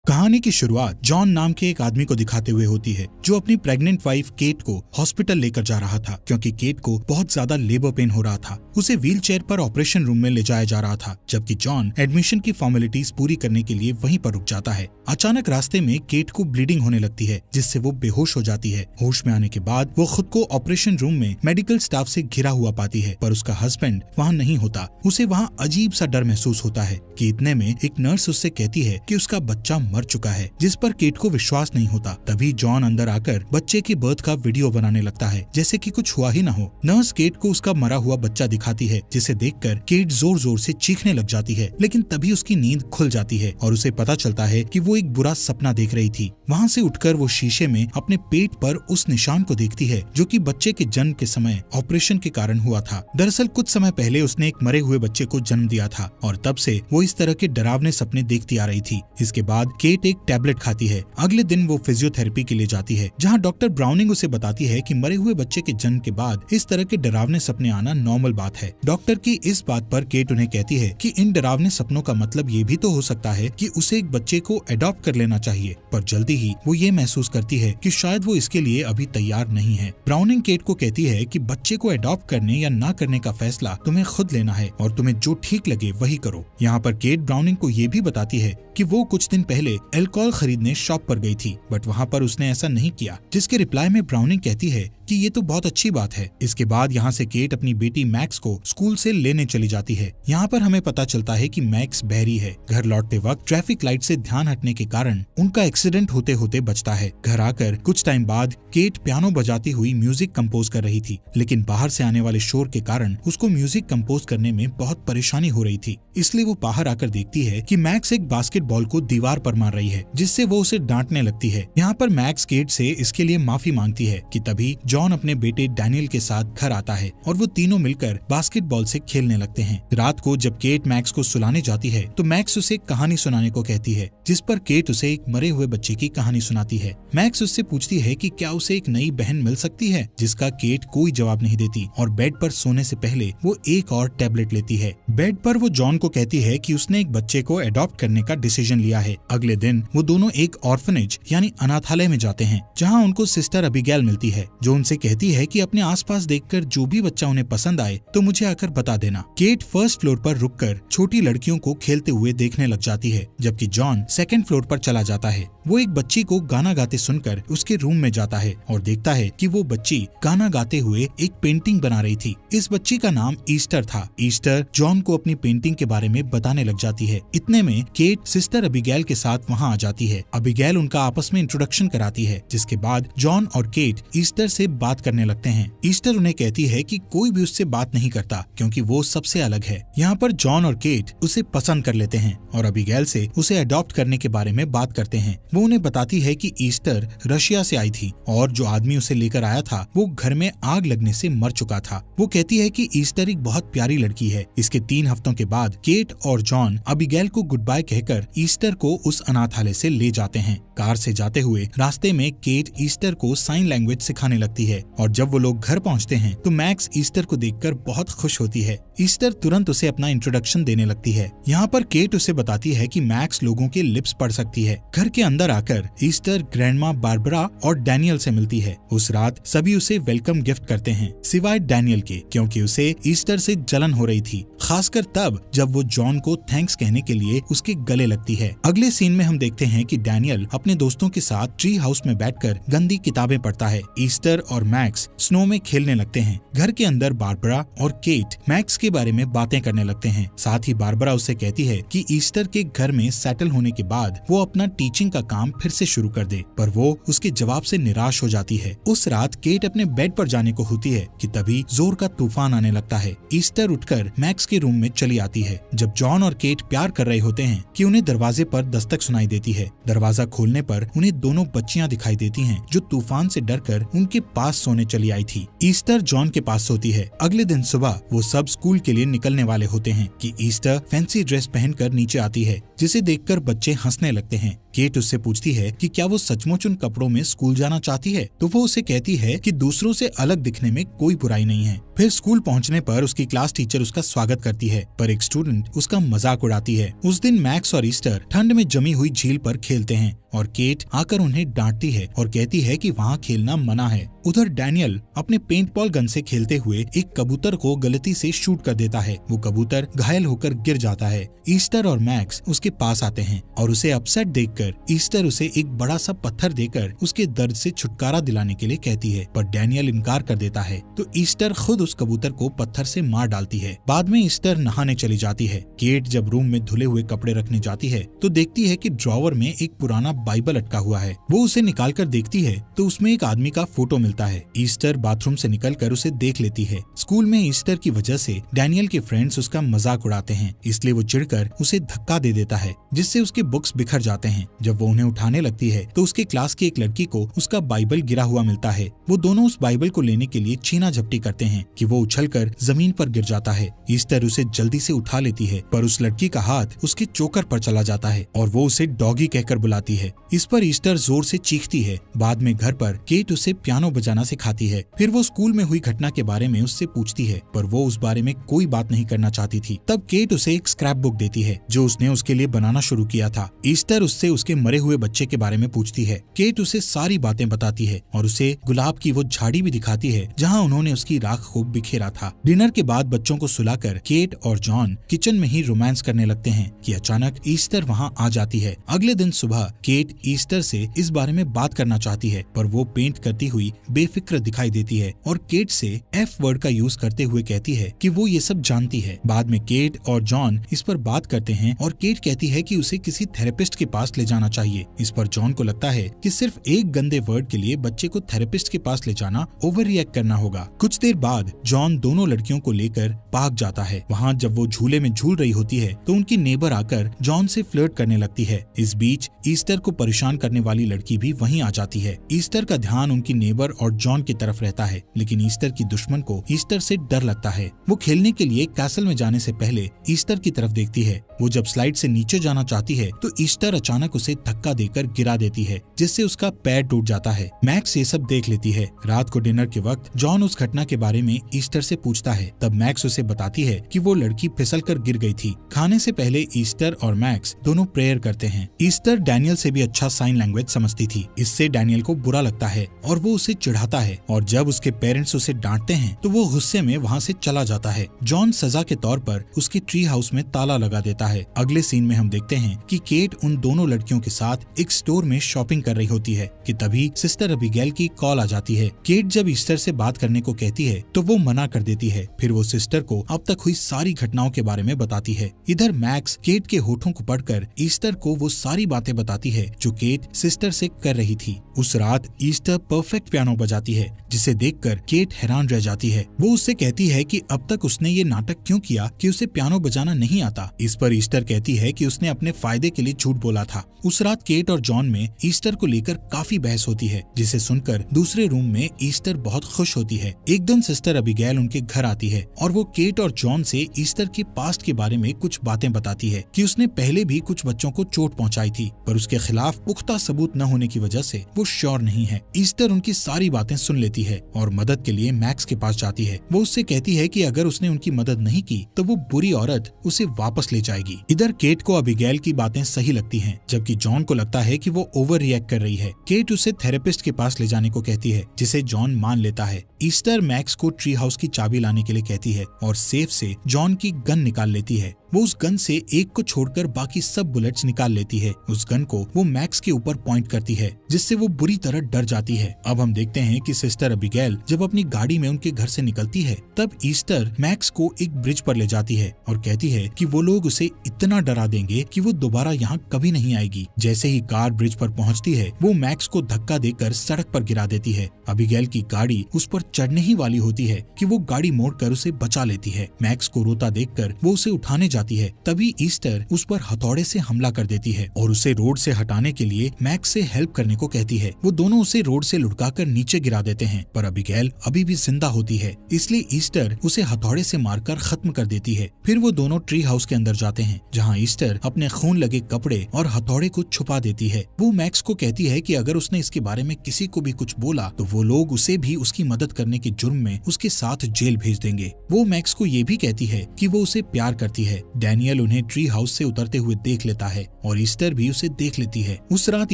कहानी की शुरुआत जॉन नाम के एक आदमी को दिखाते हुए होती है जो अपनी प्रेग्नेंट वाइफ केट को हॉस्पिटल लेकर जा रहा था क्योंकि केट को बहुत ज्यादा लेबर पेन हो रहा था। उसे व्हील चेयर पर ऑपरेशन रूम में ले जाया जा रहा था, जबकि जॉन एडमिशन की फॉर्मेलिटीज पूरी करने के लिए वहीं पर रुक जाता है। अचानक रास्ते में केट को ब्लीडिंग होने लगती है, जिससे वो बेहोश हो जाती है। होश में आने के बाद वो खुद को ऑपरेशन रूम में मेडिकल स्टाफ से घिरा हुआ पाती है, पर उसका हस्बैंड वहाँ नहीं होता। उसे वहाँ अजीब सा डर महसूस होता है कि इतने में एक नर्स उससे कहती है कि उसका बच्चा मर चुका है, जिस पर केट को विश्वास नहीं होता। तभी जॉन अंदर आकर बच्चे की बर्थ का वीडियो बनाने लगता है, जैसे कि कुछ हुआ ही ना हो। नर्स केट को उसका मरा हुआ बच्चा दिखाती है, जिसे देखकर केट जोर जोर से चीखने लग जाती है, लेकिन तभी उसकी नींद खुल जाती है और उसे पता चलता है कि वो एक बुरा सपना देख रही थी। वहाँ से उठकर वो शीशे में अपने पेट पर उस निशान को देखती है जो कि बच्चे के जन्म के समय ऑपरेशन के कारण हुआ था। दरअसल कुछ समय पहले उसने एक मरे हुए बच्चे को जन्म दिया था और तब से वो इस तरह के डरावने सपने देखती आ रही थी। इसके बाद केट एक टैबलेट खाती है। अगले दिन वो फिजियोथेरेपी के लिए जाती है, जहाँ डॉक्टर ब्राउनिंग उसे बताती है कि मरे हुए बच्चे के जन्म के बाद इस तरह के डरावने सपने आना नॉर्मल बात है। डॉक्टर की इस बात पर केट उन्हें कहती है कि इन डरावने सपनों का मतलब ये भी तो हो सकता है कि उसे एक बच्चे को अडॉप्ट कर लेना चाहिए, पर जल्दी ही वो ये महसूस करती है कि शायद वो इसके लिए अभी तैयार नहीं है। ब्राउनिंग केट को कहती है कि बच्चे को अडॉप्ट करने या ना करने का फैसला तुम्हें खुद लेना है और तुम्हें जो ठीक लगे वही करो। यहाँ पर केट ब्राउनिंग को ये भी बताती है कि वो कुछ दिन पहले अल्कोहल खरीदने शॉप पर गई थी, बट वहाँ पर उसने ऐसा नहीं किया, जिसके रिप्लाई में ब्राउनिंग कहती है कि ये तो बहुत अच्छी बात है। इसके बाद यहाँ से केट अपनी बेटी मैक्स को स्कूल से लेने चली जाती है। यहाँ पर हमें पता चलता है कि मैक्स बहरी है। घर लौटते वक्त ट्रैफिक लाइट से ध्यान हटने के कारण उनका एक्सीडेंट होते होते बचता है। घर आकर कुछ टाइम बाद केट पियानो बजाती हुई म्यूजिक कंपोज कर रही थी, लेकिन बाहर से आने वाले शोर के कारण उसको म्यूजिक कंपोज करने में बहुत परेशानी हो रही थी। इसलिए वो बाहर आकर देखती है कि मैक्स एक बास्केटबॉल को दीवार पर मार रही है, जिससे वो उसे डांटने लगती है। यहाँ पर मैक्स केट से इसके लिए माफी मांगती है कि तभी जॉन अपने बेटे डैनियल के साथ घर आता है और वो तीनों मिलकर बास्केटबॉल से खेलने लगते हैं। रात को जब केट मैक्स को सुलाने जाती है तो मैक्स उसे कहानी सुनाने को कहती है, जिस पर केट उसे एक मरे हुए बच्चे की कहानी सुनाती है। मैक्स उससे पूछती है कि क्या उसे एक नई बहन मिल सकती है, जिसका केट कोई जवाब नहीं देती और बेड पर सोने से पहले वो एक और टैबलेट लेती है। बेड पर वो जॉन को कहती है कि उसने एक बच्चे को अडॉप्ट करने का डिसीजन लिया है। अगले दिन वो दोनों एक ऑर्फनेज यानी अनाथालय में जाते हैं, जहाँ उनको सिस्टर अबिगेल मिलती है, जो उनसे कहती है कि अपने आसपास देखकर जो भी बच्चा उन्हें पसंद आए तो मुझे आकर बता देना। केट फर्स्ट फ्लोर पर रुककर छोटी लड़कियों को खेलते हुए देखने लग जाती है, जबकि जॉन सेकंड फ्लोर पर चला जाता है। वो एक बच्ची को गाना गाते सुनकर उसके रूम में जाता है और देखता है कि वो बच्ची गाना गाते हुए एक पेंटिंग बना रही थी। इस बच्ची का नाम ईस्टर था। ईस्टर जॉन को अपनी पेंटिंग के बारे में बताने लग जाती है। इतने में केट सिस्टर अबिगेल के साथ वहाँ आ जाती है। अबिगेल उनका आपस में इंट्रोडक्शन कराती है, जिसके बाद जॉन और केट ईस्टर से बात करने लगते हैं। ईस्टर उन्हें कहती है कि कोई भी उससे बात नहीं करता क्योंकि वो सबसे अलग है। यहाँ पर जॉन और केट उसे पसंद कर लेते हैं और अबिगेल से उसे अडॉप्ट करने के बारे में बात करते हैं। वो उन्हें बताती है कि ईस्टर रशिया से आई थी और जो आदमी उसे लेकर आया था वो घर में आग लगने से मर चुका था। वो कहती है कि ईस्टर एक बहुत प्यारी लड़की है। इसके 3 हफ्तों के बाद केट और जॉन अबिगेल को गुड बाय कहकर ईस्टर को उस अनाथालय से ले जाते हैं। कार से जाते हुए रास्ते में केट ईस्टर को साइन लैंग्वेज सिखाने लगती है और जब वो लोग घर पहुंचते हैं तो मैक्स ईस्टर को देखकर बहुत खुश होती है। ईस्टर तुरंत उसे अपना इंट्रोडक्शन देने लगती है। यहाँ पर केट उसे बताती है कि मैक्स लोगों के लिप्स पढ़ सकती है। घर के अंदर आकर ईस्टर ग्रैंडमा बारबरा और डैनियल से मिलती है। उस रात सभी उसे वेलकम गिफ्ट करते हैं, सिवाय डैनियल के, क्योंकि उसे ईस्टर से जलन हो रही थी, खासकर तब जब वो जॉन को थैंक्स कहने के लिए उसके गले लगती है। अगले सीन में हम देखते हैं कि डैनियल अपने दोस्तों के साथ ट्री हाउस में बैठकर गंदी किताबें पढ़ता है। ईस्टर और मैक्स स्नो में खेलने लगते हैं। घर के अंदर बारबरा और केट मैक्स के बारे में बातें करने लगते हैं। साथ ही बारबरा उससे कहती है कि ईस्टर के घर में सेटल होने के बाद वो अपना टीचिंग का काम फिर से शुरू कर दे, पर वो उसके जवाब से निराश हो जाती है। उस रात केट अपने बेड पर जाने को होती है कि तभी जोर का तूफान आने लगता है। ईस्टर उठकर मैक्स के रूम में चली आती है। जब जॉन और केट प्यार कर रहे होते हैं कि उन्हें दरवाजे पर दस्तक सुनाई देती है। दरवाजा खोलने पर उन्हें दोनों बच्चियां दिखाई देती हैं जो तूफान से डरकर उनके पास सोने चली आई थी। ईस्टर जॉन के पास सोती है। अगले दिन सुबह वो सब स्कूल के लिए निकलने वाले होते हैं कि ईस्टर फैंसी ड्रेस पहनकर नीचे आती है। जिसे देखकर बच्चे हंसने लगते हैं। केट उससे पूछती है कि क्या वो सचमुच उन कपड़ों में स्कूल जाना चाहती है, तो वो उसे कहती है कि दूसरों से अलग दिखने में कोई बुराई नहीं है। फिर स्कूल पहुंचने पर उसकी क्लास टीचर उसका स्वागत करती है, पर एक स्टूडेंट उसका मजाक उड़ाती है। उस दिन मैक्स और ईस्टर ठंड में जमी हुई झील पर खेलते हैं और केट आकर उन्हें डांटती है और कहती है कि वहाँ खेलना मना है। उधर डैनियल अपने पेंट बॉल गन से खेलते हुए एक कबूतर को गलती से शूट कर देता है। वो कबूतर घायल होकर गिर जाता है। ईस्टर और मैक्स उसके पास आते हैं और उसे अपसेट देखकर ईस्टर उसे एक बड़ा सा पत्थर देकर उसके दर्द से छुटकारा दिलाने के लिए कहती है, पर डैनियल इनकार कर देता है। तो ईस्टर खुद उस कबूतर को पत्थर से मार डालती है। बाद में ईस्टर नहाने चली जाती है। केट जब रूम में धुले हुए कपड़े रखने जाती है तो देखती है कि ड्रॉवर में एक पुराना बाइबल अटका हुआ है। वो उसे निकाल कर देखती है तो उसमें एक आदमी का फोटो मिलता है। ईस्टर बाथरूम से निकलकर उसे देख लेती है। स्कूल में ईस्टर की वजह से डैनियल के फ्रेंड्स उसका मजाक उड़ाते हैं, इसलिए वो चिढ़कर उसे धक्का दे देता है, जिससे उसके बुक्स बिखर जाते हैं। जब वो उन्हें उठाने लगती है तो उसके क्लास की एक लड़की को उसका बाइबल गिरा हुआ मिलता है। वो दोनों उस बाइबल को लेने के लिए छीना झपटी करते हैं कि वो उछलकर जमीन पर गिर जाता है। ईस्टर उसे जल्दी से उठा लेती है, पर उस लड़की का हाथ उसके चोकर पर चला जाता है और वो उसे डॉगी कहकर बुलाती है। इस पर ईस्टर जोर से चीखती है। बाद में घर पर केट उसे पियानो बजाना सिखाती है। फिर वो स्कूल में हुई घटना के बारे में उससे पूछती है, पर वो उस बारे में कोई बात नहीं करना चाहती थी। तब केट उसे एक स्क्रैप बुक देती है जो उसने उसके लिए बनाना शुरू किया था। ईस्टर उससे उसके मरे हुए बच्चे के बारे में पूछती है। केट उसे सारी बातें बताती है और उसे गुलाब की वो झाड़ी भी दिखाती है जहाँ उन्होंने उसकी राख को बिखेरा था। डिनर के बाद बच्चों को सुलाकर केट और जॉन किचन में ही रोमांस करने लगते हैं कि अचानक ईस्टर वहाँ आ जाती है। अगले दिन सुबह केट ईस्टर से इस बारे में बात करना चाहती है, पर वो पेंट करती हुई बेफिक्र दिखाई देती है और केट से एफ वर्ड का यूज करते हुए कहती है कि वो ये सब जानती है। बाद में केट और जॉन इस पर बात करते हैं और केट कहती है कि उसे किसी थेरेपिस्ट के पास ले जाना चाहिए। इस पर जॉन को लगता है कि सिर्फ एक गंदे वर्ड के लिए बच्चे को थेरेपिस्ट के पास ले जाना ओवर रिएक्ट करना होगा। कुछ देर बाद जॉन दोनों लड़कियों को लेकर पार्क जाता है। वहाँ जब वो झूले में झूल रही होती है तो उनकी नेबर आकर जॉन से फ्लर्ट करने लगती है। इस बीच ईस्टर को परेशान करने वाली लड़की भी वहीं आ जाती है। ईस्टर का ध्यान उनकी नेबर और जॉन की तरफ रहता है, लेकिन ईस्टर की दुश्मन को ईस्टर से डर लगता है। वो खेलने के लिए कैसल में जाने से पहले ईस्टर की तरफ देखती है। वो जब स्लाइड से नीचे जाना चाहती है तो ईस्टर अचानक उसे धक्का देकर गिरा देती है, जिससे उसका पैर टूट जाता है। मैक्स ये सब देख लेती है। रात को डिनर के वक्त जॉन उस घटना के बारे में ईस्टर से पूछता है। तब मैक्स उसे बताती है कि वो लड़की फिसल कर गिर गई थी। खाने से पहले ईस्टर और मैक्स दोनों प्रेयर करते हैं। ईस्टर डैनियल से भी अच्छा साइन लैंग्वेज समझती थी। इससे डैनियल को बुरा लगता है और वो उसे चिढ़ाता है, और जब उसके पेरेंट्स उसे डांटते हैं तो वो गुस्से में वहाँ से चला जाता है। जॉन सजा के तौर पर उसके ट्री हाउस में ताला लगा देता है। अगले सीन में हम देखते हैं कि केट उन दोनों लड़कियों के साथ एक स्टोर में शॉपिंग कर रही होती है कि तभी सिस्टर अबिगेल की कॉल आ जाती है। केट जब ईस्टर से बात करने को कहती है तो वो मना कर देती है। फिर वो सिस्टर को अब तक हुई सारी घटनाओं के बारे में बताती है। इधर मैक्स केट के होठों को पढ़कर ईस्टर को वो सारी बातें बताती है जो केट सिस्टर से कर रही थी। उस रात ईस्टर परफेक्ट पियानो बजाती है, जिसे देखकर केट हैरान रह जाती है। वो उससे कहती है कि अब तक उसने ये नाटक क्यों किया कि उसे पियानो बजाना नहीं आता। इस पर ईस्टर कहती है कि उसने अपने फायदे के लिए झूठ बोला था। उस रात केट और जॉन में ईस्टर को लेकर काफी बहस होती है, जिसे सुनकर दूसरे रूम में ईस्टर बहुत खुश होती है। एक दिन सिस्टर अबिगेल उनके घर आती है और वो केट और जॉन से ईस्टर के पास्ट के बारे में कुछ बातें बताती है कि उसने पहले भी कुछ बच्चों को चोट पहुंचाई थी, पर उसके खिलाफ पुख्ता सबूत न होने की वजह से वो श्योर नहीं है। ईस्टर उनकी सारी बातें सुन लेती है और मदद के लिए मैक्स के पास जाती है। वो उससे कहती है कि अगर उसने उनकी मदद नहीं की तो वो बुरी औरत उसे वापस ले जाएगी। इधर केट को अबिगेल की बातें सही लगती हैं, जबकि जॉन को लगता है कि वो ओवर रिएक्ट कर रही है। केट उसे थेरेपिस्ट के पास ले जाने को कहती है, जिसे जॉन मान लेता है। ईस्टर मैक्स को ट्री हाउस की चाबी लाने के लिए कहती है और सेफ से जॉन की गन निकाल लेती है। वो उस गन से एक को छोड़कर बाकी सब बुलेट्स निकाल लेती है। उस गन को वो मैक्स के ऊपर पॉइंट करती है, जिससे वो बुरी तरह डर जाती है। अब हम देखते हैं कि सिस्टर अबिगेल जब अपनी गाड़ी में उनके घर से निकलती है, तब ईस्टर मैक्स को एक ब्रिज पर ले जाती है और कहती है कि वो लोग उसे इतना डरा देंगे कि वो दोबारा यहाँ कभी नहीं आएगी। जैसे ही कार ब्रिज पर पहुँचती है, वो मैक्स को धक्का देकर सड़क पर गिरा देती है। अबिगेल की गाड़ी उस पर चढ़ने ही वाली होती है कि वो गाड़ी मोड़कर उसे बचा लेती है। मैक्स को रोता देखकर वो उसे उठाने जाती है तभी ईस्टर उस पर हथौड़े से हमला कर देती है और उसे रोड से हटाने के लिए मैक्स से हेल्प करने को कहती है। वो दोनों उसे रोड से लुढ़काकर नीचे गिरा देते हैं, पर अबिगेल अभी भी जिंदा होती है, इसलिए ईस्टर उसे हथौड़े से मारकर खत्म कर देती है। फिर वो दोनों ट्री हाउस के अंदर जाते हैं, जहाँ ईस्टर अपने खून लगे कपड़े और हथौड़े को छुपा देती है। वो मैक्स को कहती है कि अगर उसने इसके बारे में किसी को भी कुछ बोला तो वो लोग उसे भी उसकी मदद करने के जुर्म में उसके साथ जेल भेज देंगे। वो मैक्स को ये भी कहती है कि वो उसे प्यार करती है। डैनियल उन्हें ट्री हाउस से उतरते हुए देख लेता है और ईस्टर भी उसे देख लेती है। उस रात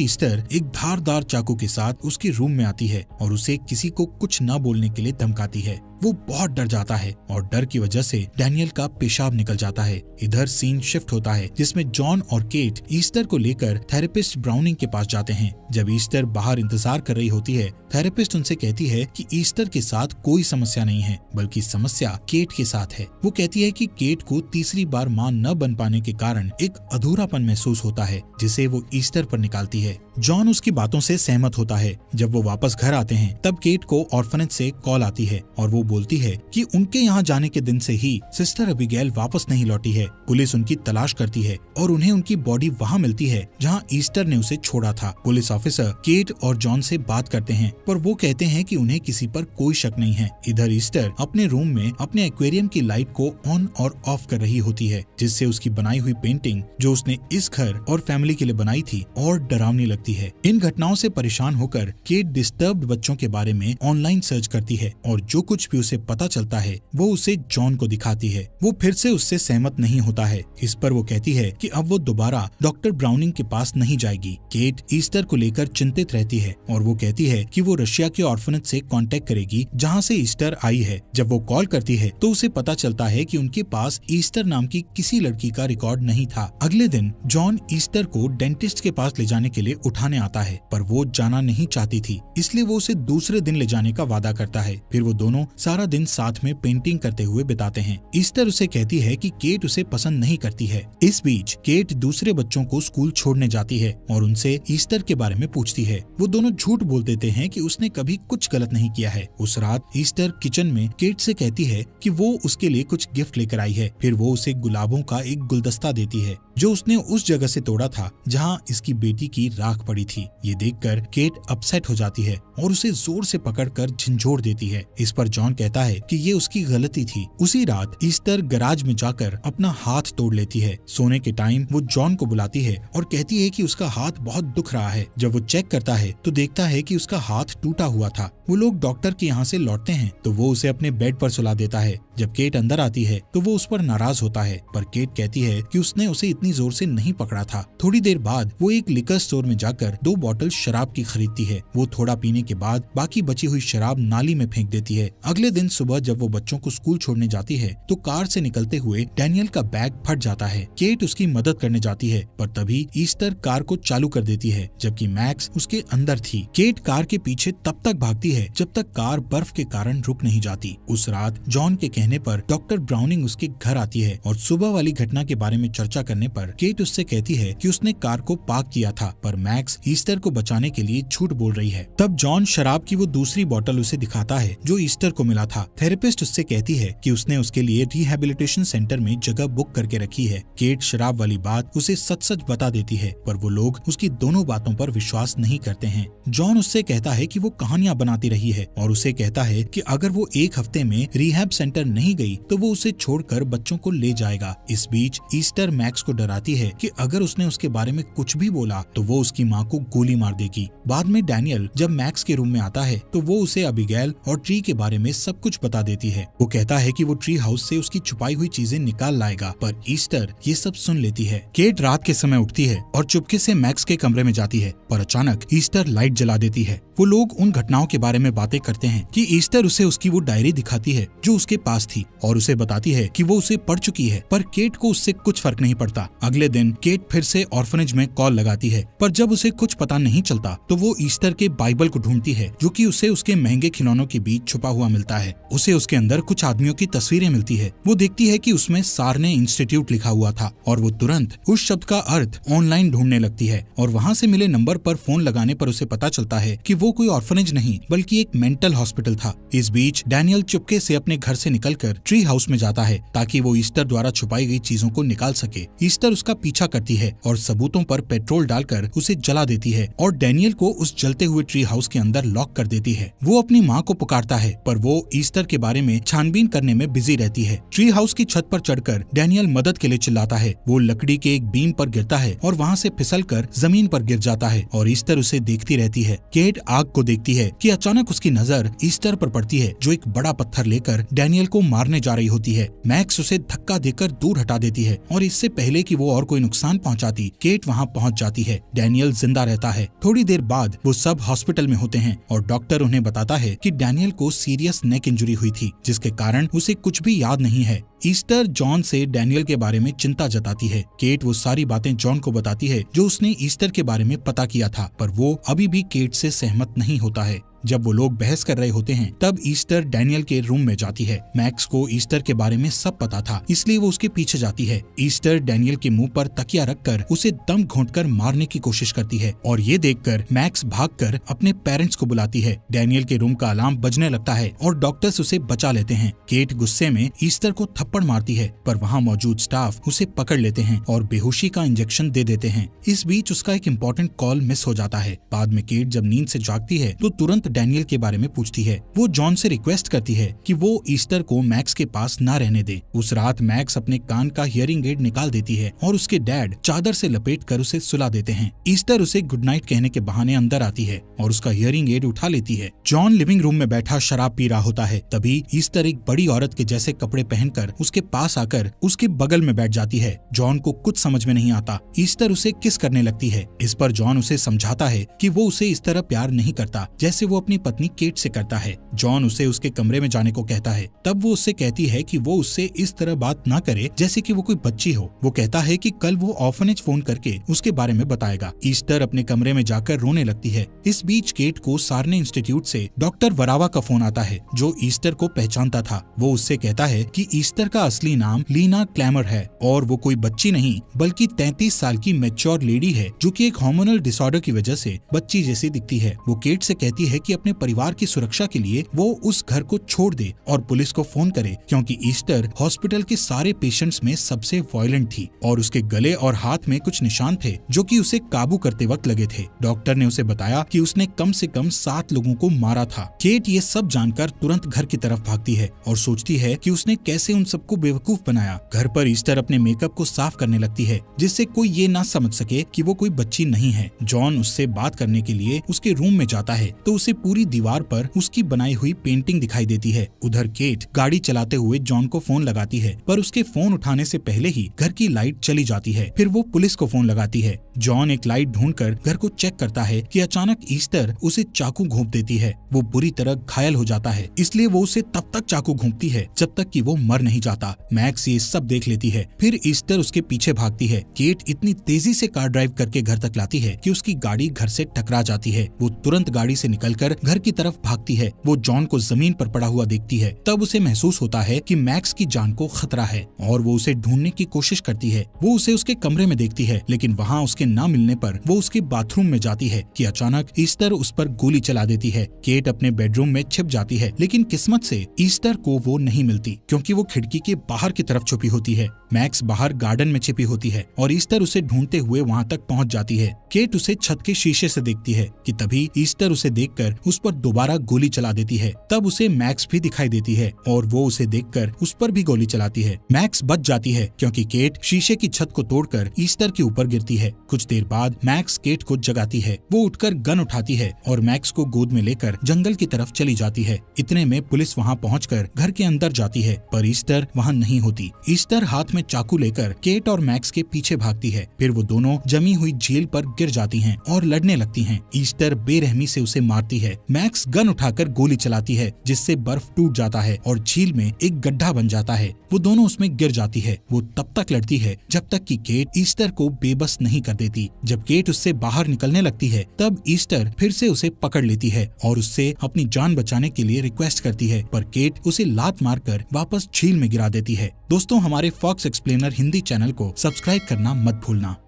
ईस्टर एक धारदार चाकू के साथ उसके रूम में आती है और उसे किसी को कुछ न बोलने के लिए धमकाती है। वो बहुत डर जाता है और डर की वजह से डैनियल का पेशाब निकल जाता है। इधर सीन शिफ्ट होता है जिसमें जॉन और केट ईस्टर को लेकर थेरेपिस्ट ब्राउनिंग के पास जाते हैं। जब ईस्टर बाहर इंतजार कर रही होती है, थेरेपिस्ट उनसे कहती है कि ईस्टर के साथ कोई समस्या नहीं है, बल्कि समस्या केट के साथ है। वो कहती है कि केट को तीसरी बार मां न बन पाने के कारण एक अधूरापन महसूस होता है, जिसे वो ईस्टर पर निकालती है। जॉन उसकी बातों से सहमत होता है। जब वो वापस घर आते हैं तब केट को ऑर्फनेज से कॉल आती है और वो बोलती है कि उनके यहाँ जाने के दिन से ही सिस्टर अबिगेल वापस नहीं लौटी है। पुलिस उनकी तलाश करती है और उन्हें उनकी बॉडी वहाँ मिलती है जहाँ ईस्टर ने उसे छोड़ा था। पुलिस ऑफिसर केट और जॉन से बात करते हैं, पर वो कहते हैं कि उन्हें किसी पर कोई शक नहीं है। इधर ईस्टर अपने रूम में अपने एक्वेरियम की लाइट को ऑन और ऑफ कर रही होती है, जिससे उसकी बनाई हुई पेंटिंग जो उसने इस घर और फैमिली के लिए बनाई थी और डरावनी लगती है। इन घटनाओं से परेशान होकर केट डिस्टर्ब्ड बच्चों के बारे में ऑनलाइन सर्च करती है और जो कुछ भी उसे पता चलता है वो उसे जॉन को दिखाती है। वो फिर से उससे सहमत नहीं होता है। इस पर वो कहती है कि अब वो दोबारा डॉक्टर ब्राउनिंग के पास नहीं जाएगी। केट ईस्टर को लेकर चिंतित रहती है और वो कहती है कि वो रशिया के ऑर्फनेज से कांटेक्ट करेगी जहां से ईस्टर आई है। जब वो कॉल करती है तो उसे पता चलता है कि उनके पास ईस्टर नाम की किसी लड़की का रिकॉर्ड नहीं था। अगले दिन जॉन ईस्टर को डेंटिस्ट के पास ले जाने के लिए उठाने आता है, पर वो जाना नहीं चाहती थी, इसलिए वो उसे दूसरे दिन ले जाने का वादा करता है। फिर वो दोनों सारा दिन साथ में पेंटिंग करते हुए बिताते हैं। ईस्टर उसे कहती है कि केट उसे पसंद नहीं करती है। इस बीच केट दूसरे बच्चों को स्कूल छोड़ने जाती है और उनसे ईस्टर के बारे में पूछती है। वो दोनों झूठ बोल देते हैं कि उसने कभी कुछ गलत नहीं किया है। उस रात ईस्टर किचन में केट से कहती है कि वो उसके लिए कुछ गिफ्ट लेकर आई है। फिर वो उसे गुलाबों का एक गुलदस्ता देती है जो उसने उस जगह से तोड़ा था जहाँ इसकी बेटी की राख पड़ी थी। ये देखकर केट अपसेट हो जाती है और उसे जोर से पकड़कर झंझोड़ देती है। इस पर जॉन कहता है कि ये उसकी गलती थी। उसी रात ईस्टर गैराज में जाकर अपना हाथ तोड़ लेती है। सोने के टाइम वो जॉन को बुलाती है और कहती है कि उसका हाथ बहुत दुख रहा है। जब वो चेक करता है तो देखता है कि उसका हाथ टूटा हुआ था। वो लोग डॉक्टर के यहाँ से लौटते हैं तो वो उसे अपने बेड पर सुला देता है। जब केट अंदर आती है तो वो उस पर नाराज होता है, पर केट कहती है कि उसने उसे इतनी जोर से नहीं पकड़ा था। थोड़ी देर बाद वो एक लिकर स्टोर में जाकर 2 बॉटल शराब की खरीदती है। वो थोड़ा पीने के बाद बाकी बची हुई शराब नाली में फेंक देती है। अगले दिन सुबह जब वो बच्चों को स्कूल छोड़ने जाती है तो कार से निकलते हुए डैनियल का बैग फट जाता है। केट उसकी मदद करने जाती है, पर तभी ईस्टर कार को चालू कर देती है, जबकि मैक्स उसके अंदर थी। केट कार के पीछे तब तक भागती है जब तक कार बर्फ के कारण रुक नहीं जाती। उस रात जॉन के कहने पर डॉक्टर ब्राउनिंग उसके घर आती है और सुबह वाली घटना के बारे में चर्चा करने पर केट उससे कहती है कि उसने कार को पार्क किया था, पर मैक्स ईस्टर को बचाने के लिए झूठ बोल रही है। तब जॉन शराब की वो दूसरी बोतल उसे दिखाता है जो ईस्टर को मिला था। थेरेपिस्ट उससे कहती है कि उसने उसके लिए रिहैबिलिटेशन सेंटर में जगह बुक करके रखी है। केट शराब वाली बात उसे सच बता देती है, पर वो लोग उसकी दोनों बातों पर विश्वास नहीं करते हैं। जॉन उससे कहता है कि वो कहानियां बनाती रही है और उसे कहता है कि अगर वो 1 हफ्ते में रिहैब सेंटर नहीं गई तो वो उसे छोड़कर बच्चों को ले जाएगा। इस बीच ईस्टर मैक्स को डराती है कि अगर उसने उसके बारे में कुछ भी बोला तो वो उसकी माँ को गोली मार देगी। बाद में डैनियल जब मैक्स के रूम में आता है तो वो उसे अबिगेल और ट्री के बारे में सब कुछ बता देती है। वो कहता है कि वो ट्री हाउस से उसकी छुपाई हुई चीजें निकाल लाएगा, पर ईस्टर ये सब सुन लेती है। केट रात के समय उठती है और चुपके से मैक्स के कमरे में जाती है, पर अचानक ईस्टर लाइट जला देती है। वो लोग उन घटनाओं के बारे में बातें करते हैं कि ईस्टर उसे उसकी वो डायरी दिखाती है जो उसके पास थी और उसे बताती है कि वो उसे पढ़ चुकी है, पर केट को उससे कुछ फर्क नहीं पड़ता। अगले दिन केट फिर से ऑर्फनेज में कॉल लगाती है, पर जब उसे कुछ पता नहीं चलता तो वो ईस्टर के बाइबल को ढूंढती है जो कि उसे उसके महंगे खिलौनों के बीच छुपा हुआ मिलता जाता है। उसे उसके अंदर कुछ आदमियों की तस्वीरें मिलती है। वो देखती है कि उसमें सारने इंस्टीट्यूट लिखा हुआ था और वो तुरंत उस शब्द का अर्थ ऑनलाइन ढूंढने लगती है और वहाँ से मिले नंबर पर फोन लगाने पर उसे पता चलता है कि वो कोई ऑर्फनेज नहीं बल्कि एक मेंटल हॉस्पिटल था। इस बीच डैनियल चुपके से अपने घर से निकलकर ट्री हाउस में जाता है ताकि वो ईस्टर द्वारा छुपाई गई चीजों को निकाल सके। ईस्टर उसका पीछा करती है और सबूतों पर पेट्रोल डालकर उसे जला देती है और डैनियल को उस जलते हुए ट्री हाउस के अंदर लॉक कर देती है। वो अपनी माँ को पुकारता है पर वो ईस्टर के बारे में छानबीन करने में बिजी रहती है। ट्री हाउस की छत पर चढ़कर डैनियल मदद के लिए चिल्लाता है। वो लकड़ी के एक बीम पर गिरता है और वहाँ से फिसलकर जमीन पर गिर जाता है और ईस्टर उसे देखती रहती है। केट आग को देखती है कि अचानक उसकी नजर ईस्टर पर पड़ती है जो एक बड़ा पत्थर लेकर डैनियल को मारने जा रही होती है। मैक्स उसे धक्का देकर दूर हटा देती है और इससे पहले कि वो और कोई नुकसान पहुंचाती, केट वहां पहुंच जाती है। डैनियल जिंदा रहता है। थोड़ी देर बाद वो सब हॉस्पिटल में होते हैं और डॉक्टर उन्हें बताता है कि डैनियल को सीरियस नेक इंजरी हुई थी जिसके कारण उसे कुछ भी याद नहीं है। ईस्टर जॉन से डैनियल के बारे में चिंता जताती है। केट वो सारी बातें जॉन को बताती है जो उसने ईस्टर के बारे में पता किया था, पर वो अभी भी केट से सहमत नहीं होता है। जब वो लोग बहस कर रहे होते हैं तब ईस्टर डैनियल के रूम में जाती है। मैक्स को ईस्टर के बारे में सब पता था इसलिए वो उसके पीछे जाती है। ईस्टर डैनियल के मुंह पर तकिया रखकर उसे दम घोंटकर मारने की कोशिश करती है और ये देखकर मैक्स भागकर अपने पेरेंट्स को बुलाती है। डैनियल के रूम का अलार्म बजने लगता है और डॉक्टर्स उसे बचा लेते हैं। केट गुस्से में ईस्टर को थप्पड़ मारती है पर वहाँ मौजूद स्टाफ उसे पकड़ लेते हैं और बेहोशी का इंजेक्शन दे देते हैं। इस बीच उसका एक इम्पोर्टेंट कॉल मिस हो जाता है। बाद में केट जब नींद से जागती है तो तुरंत डैनियल के बारे में पूछती है। वो जॉन से रिक्वेस्ट करती है कि वो ईस्टर को मैक्स के पास ना रहने दे। उस रात मैक्स अपने कान का हियरिंग एड निकाल देती है और उसके डैड चादर से लपेटकर उसे सुला देते हैं। ईस्टर उसे गुड नाइट कहने के बहाने अंदर आती है और उसका हियरिंग एड उठा लेती है। जॉन लिविंग रूम में बैठा शराब पी रहा होता है। तभी ईस्टर एक बड़ी औरत के जैसे कपड़े पहनकर उसके पास आकर उसके बगल में बैठ जाती है। जॉन को कुछ समझ में नहीं आता। ईस्टर उसे किस करने लगती है। इस पर जॉन उसे समझाता है कि वो उसे इस तरह प्यार नहीं करता जैसे वो अपनी पत्नी केट से करता है। जॉन उसे उसके कमरे में जाने को कहता है। तब वो उससे कहती है कि वो उससे इस तरह बात ना करे जैसे कि वो कोई बच्ची हो। वो कहता है कि कल वो ऑर्फनेज फोन करके उसके बारे में बताएगा। ईस्टर अपने कमरे में जाकर रोने लगती है। इस बीच केट को सारने इंस्टीट्यूट से डॉक्टर वरावा का फोन आता है जो ईस्टर को पहचानता था। वो उससे कहता है कि ईस्टर का असली नाम लीना क्लैमर है और वो कोई बच्ची नहीं बल्कि 33 साल की मैच्योर लेडी है जो कि एक हार्मोनल डिसऑर्डर की वजह से बच्ची जैसी दिखती है। वो केट से कहती है कि अपने परिवार की सुरक्षा के लिए वो उस घर को छोड़ दे और पुलिस को फोन करे क्योंकि ईस्टर हॉस्पिटल के सारे पेशेंट्स में सबसे वायलेंट थी और उसके गले और हाथ में कुछ निशान थे जो कि उसे काबू करते वक्त लगे थे। डॉक्टर ने उसे बताया कि उसने कम से कम 7 लोगों को मारा था। केट ये सब जानकर तुरंत घर की तरफ भागती है और सोचती है कि उसने कैसे उन सबको बेवकूफ बनाया। घर पर ईस्टर अपने मेकअप को साफ करने लगती है जिससे कोई ये ना समझ सके कि वो कोई बच्ची नहीं है। जॉन उससे बात करने के लिए उसके रूम में जाता है तो उसे पूरी दीवार पर उसकी बनाई हुई पेंटिंग दिखाई देती है। उधर केट गाड़ी चलाते हुए जॉन को फोन लगाती है पर उसके फोन उठाने से पहले ही घर की लाइट चली जाती है। फिर वो पुलिस को फोन लगाती है। जॉन एक लाइट ढूंढकर घर को चेक करता है कि अचानक ईस्टर उसे चाकू घोंप देती है। वो बुरी तरह घायल हो जाता है इसलिए वो उसे तब तक चाकू घोंपती है जब तक कि वो मर नहीं जाता। मैक्स ये सब देख लेती है। फिर ईस्टर उसके पीछे भागती है। केट इतनी तेजी से कार ड्राइव करके घर तक लाती है कि उसकी गाड़ी घर से टकरा जाती है। वो तुरंत गाड़ी से निकलकर घर की तरफ भागती है। वो जॉन को जमीन पर पड़ा हुआ देखती है। तब उसे महसूस होता है कि मैक्स की जान को खतरा है और वो उसे ढूंढने की कोशिश करती है। वो उसे उसके कमरे में देखती है लेकिन वहाँ उसके न मिलने पर वो उसके बाथरूम में जाती है कि अचानक ईस्टर उस पर गोली चला देती है। केट अपने बेडरूम में छिप जाती है लेकिन किस्मत से ईस्टर को वो नहीं मिलती क्योंकि वो खिड़की के बाहर की तरफ छुपी होती है। मैक्स बाहर गार्डन में छिपी होती है और ईस्टर उसे ढूंढते हुए वहाँ तक पहुँच जाती है। केट उसे छत के शीशे से देखती है कि तभी ईस्टर उसे देखकर उस पर दोबारा गोली चला देती है। तब उसे मैक्स भी दिखाई देती है और वो उसे देखकर उस पर भी गोली चलाती है। मैक्स बच जाती है क्योंकि केट शीशे की छत को तोड़कर ईस्टर के ऊपर गिरती है। कुछ देर बाद मैक्स केट को जगाती है। वो उठकर गन उठाती है और मैक्स को गोद में लेकर जंगल की तरफ चली जाती है। इतने में पुलिस वहाँ पहुंचकर घर के अंदर जाती है पर ईस्टर वहाँ नहीं होती। ईस्टर हाथ में चाकू लेकर केट और मैक्स के पीछे भागती है। फिर वो दोनों जमी हुई झील पर गिर जाती हैं और लड़ने लगती हैं। ईस्टर बेरहमी से उसे मारती है। मैक्स गन उठाकर गोली चलाती है जिससे बर्फ टूट जाता है और झील में एक गड्ढा बन जाता है। वो दोनों उसमें गिर जाती है। वो तब तक लड़ती है जब तक कि केट ईस्टर को बेबस नहीं कर देती। जब केट उससे बाहर निकलने लगती है तब ईस्टर फिर से उसे पकड़ लेती है और उससे अपनी जान बचाने के लिए रिक्वेस्ट करती है, पर केट उसे लात मारकर वापस झील में गिरा देती है। दोस्तों, हमारे फॉक्स एक्सप्लेनर हिंदी चैनल को सब्सक्राइब करना मत भूलना।